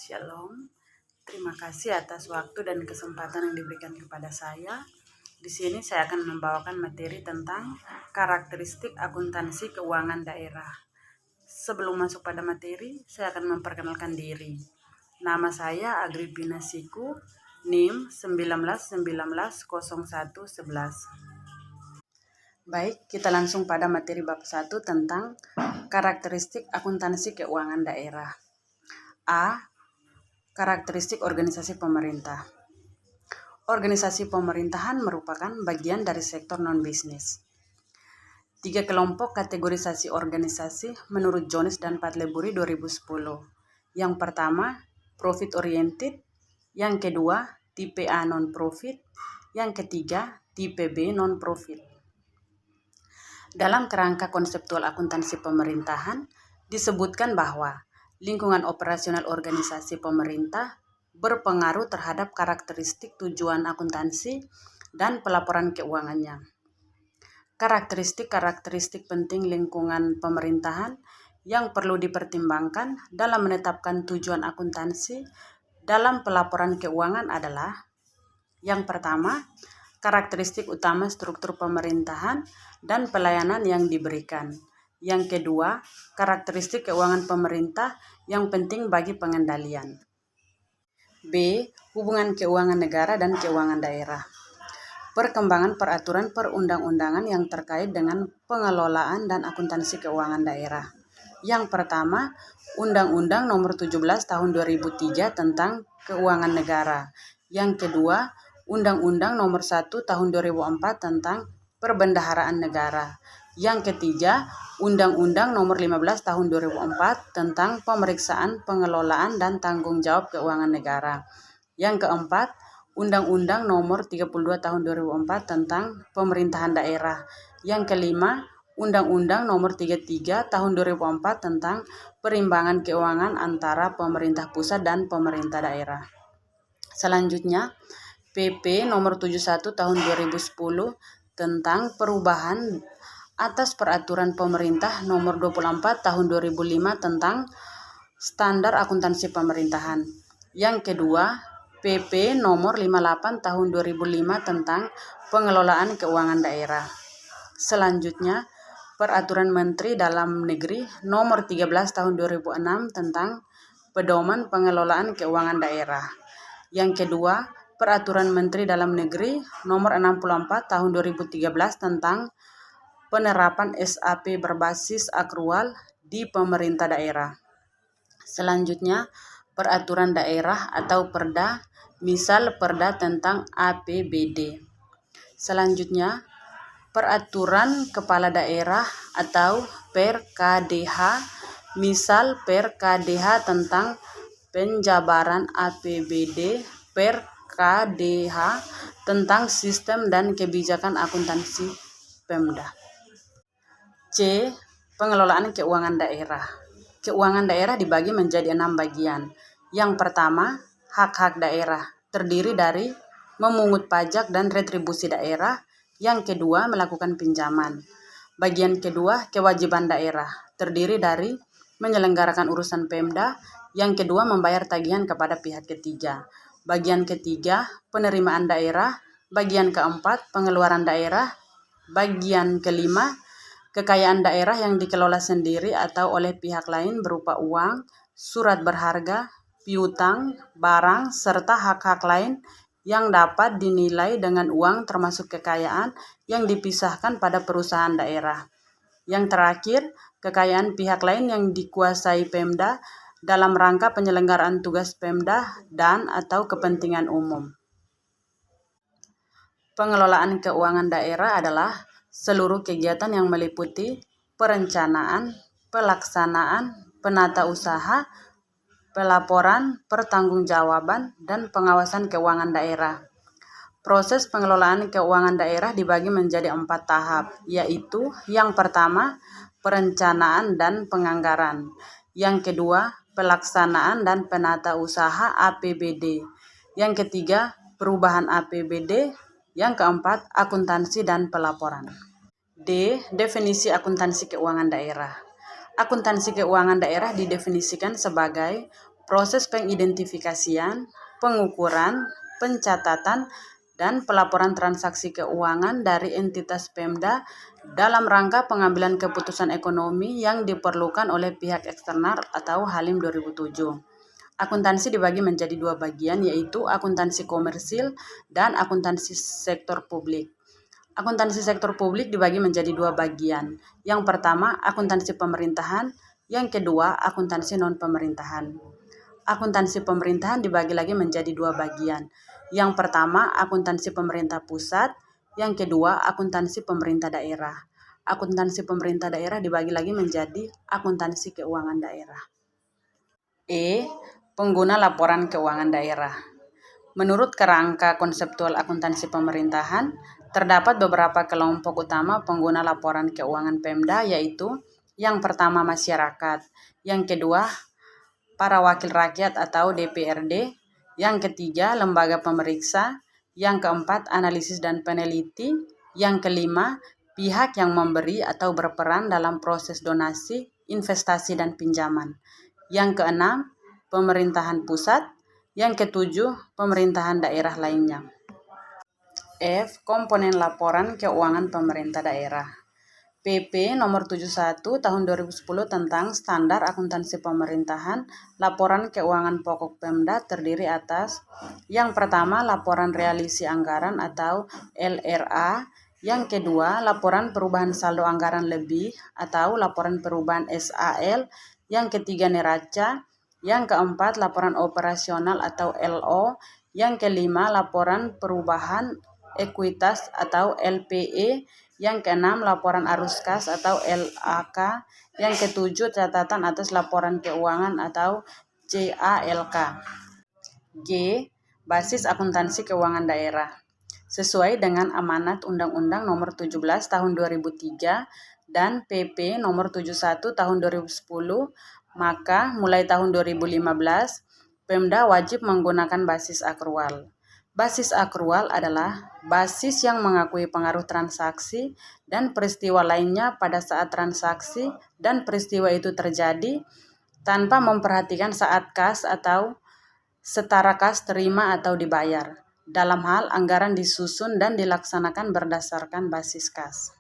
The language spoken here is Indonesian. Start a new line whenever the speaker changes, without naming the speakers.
Shalom. Terima kasih atas waktu dan kesempatan yang diberikan kepada saya. Di sini saya akan membawakan materi tentang karakteristik akuntansi keuangan daerah. Sebelum masuk pada materi, saya akan memperkenalkan diri. Nama saya Agripina Siku, NIM 19190111. Baik, kita langsung pada materi bab 1 tentang karakteristik akuntansi keuangan daerah. A. Karakteristik organisasi pemerintah. Organisasi pemerintahan merupakan bagian dari sektor non-bisnis. 3 kelompok kategorisasi organisasi menurut Jones dan Patleburi 2010. Yang pertama, profit oriented. Yang kedua, tipe A non-profit. Yang ketiga, tipe B non-profit. Dalam kerangka konseptual akuntansi pemerintahan, disebutkan bahwa lingkungan operasional organisasi pemerintah berpengaruh terhadap karakteristik tujuan akuntansi dan pelaporan keuangannya. Karakteristik penting lingkungan pemerintahan yang perlu dipertimbangkan dalam menetapkan tujuan akuntansi dalam pelaporan keuangan adalah: yang pertama, karakteristik utama struktur pemerintahan dan pelayanan yang diberikan. Yang kedua, karakteristik keuangan pemerintah yang penting bagi pengendalian. B. Hubungan keuangan negara dan keuangan daerah. Perkembangan peraturan perundang-undangan yang terkait dengan pengelolaan dan akuntansi keuangan daerah. Yang pertama, Undang-Undang Nomor 17 Tahun 2003 tentang Keuangan Negara. Yang kedua, Undang-Undang Nomor 1 Tahun 2004 tentang Perbendaharaan Negara. Yang ketiga, Undang-Undang Nomor 15 Tahun 2004 tentang Pemeriksaan, Pengelolaan, dan Tanggung Jawab Keuangan Negara. Yang keempat, Undang-Undang Nomor 32 Tahun 2004 tentang Pemerintahan Daerah. Yang kelima, Undang-Undang Nomor 33 Tahun 2004 tentang Perimbangan Keuangan antara pemerintah pusat dan pemerintah daerah. Selanjutnya, PP Nomor 71 Tahun 2010 tentang perubahan atas Peraturan Pemerintah Nomor 24 Tahun 2005 tentang Standar Akuntansi Pemerintahan. Yang kedua, PP Nomor 58 Tahun 2005 tentang Pengelolaan Keuangan Daerah. Selanjutnya, Peraturan Menteri Dalam Negeri Nomor 13 Tahun 2006 tentang Pedoman Pengelolaan Keuangan Daerah. Yang kedua, Peraturan Menteri Dalam Negeri Nomor 64 Tahun 2013 tentang penerapan SAP berbasis akrual di pemerintah daerah. Selanjutnya, peraturan daerah atau Perda, misal Perda tentang APBD. Selanjutnya, peraturan kepala daerah atau PERKDH, misal PERKDH tentang penjabaran APBD, PERKDH tentang sistem dan kebijakan akuntansi Pemda. C. Pengelolaan keuangan daerah. Keuangan daerah dibagi menjadi 6 bagian. Yang pertama, hak-hak daerah, terdiri dari memungut pajak dan retribusi daerah. Yang kedua, melakukan pinjaman. Bagian kedua, kewajiban daerah, terdiri dari menyelenggarakan urusan Pemda. Yang kedua, membayar tagihan kepada pihak ketiga. Bagian ketiga, penerimaan daerah. Bagian keempat, pengeluaran daerah. Bagian kelima, kekayaan daerah yang dikelola sendiri atau oleh pihak lain berupa uang, surat berharga, piutang, barang, serta hak-hak lain yang dapat dinilai dengan uang termasuk kekayaan yang dipisahkan pada perusahaan daerah. Yang terakhir, kekayaan pihak lain yang dikuasai Pemda dalam rangka penyelenggaraan tugas Pemda dan atau kepentingan umum. Pengelolaan keuangan daerah adalah seluruh kegiatan yang meliputi perencanaan, pelaksanaan, penata usaha, pelaporan, pertanggungjawaban, dan pengawasan keuangan daerah. Proses pengelolaan keuangan daerah dibagi menjadi 4 tahap, yaitu yang pertama, perencanaan dan penganggaran. Yang kedua, pelaksanaan dan penata usaha APBD. Yang ketiga, perubahan APBD. Yang keempat, akuntansi dan pelaporan. D. Definisi akuntansi keuangan daerah. Akuntansi keuangan daerah didefinisikan sebagai proses pengidentifikasian, pengukuran, pencatatan, dan pelaporan transaksi keuangan dari entitas Pemda dalam rangka pengambilan keputusan ekonomi yang diperlukan oleh pihak eksternal atau Halim 2007. Akuntansi dibagi menjadi dua bagian, yaitu akuntansi komersil dan akuntansi sektor publik. Akuntansi sektor publik dibagi menjadi dua bagian. Yang pertama, akuntansi pemerintahan. Yang kedua, akuntansi non-pemerintahan. Akuntansi pemerintahan dibagi lagi menjadi dua bagian. Yang pertama, akuntansi pemerintah pusat. Yang kedua, akuntansi pemerintah daerah. Akuntansi pemerintah daerah dibagi lagi menjadi akuntansi keuangan daerah. Pengguna laporan keuangan daerah. Menurut kerangka konseptual akuntansi pemerintahan, terdapat beberapa kelompok utama pengguna laporan keuangan Pemda, yaitu yang pertama masyarakat, yang kedua para wakil rakyat atau DPRD, yang ketiga lembaga pemeriksa, yang keempat analisis dan peneliti, yang kelima pihak yang memberi atau berperan dalam proses donasi, investasi dan pinjaman, yang keenam pemerintahan pusat, yang ketujuh pemerintahan daerah lainnya. Komponen laporan keuangan pemerintah daerah. PP nomor 71 tahun 2010 tentang standar akuntansi pemerintahan, laporan keuangan pokok Pemda terdiri atas yang pertama laporan realisi anggaran atau LRA, yang kedua laporan perubahan saldo anggaran lebih atau laporan perubahan SAL, yang ketiga neraca, yang keempat laporan operasional atau LO, yang kelima laporan perubahan ekuitas atau LPE, yang keenam laporan arus kas atau LAK, yang ketujuh catatan atas laporan keuangan atau CALK. Basis akuntansi keuangan daerah. Sesuai dengan amanat Undang-Undang Nomor 17 Tahun 2003 dan PP Nomor 71 Tahun 2010, maka mulai tahun 2015 Pemda wajib menggunakan basis akrual. Basis akrual adalah basis yang mengakui pengaruh transaksi dan peristiwa lainnya pada saat transaksi dan peristiwa itu terjadi tanpa memperhatikan saat kas atau setara kas terima atau dibayar. Dalam hal anggaran disusun dan dilaksanakan berdasarkan basis kas.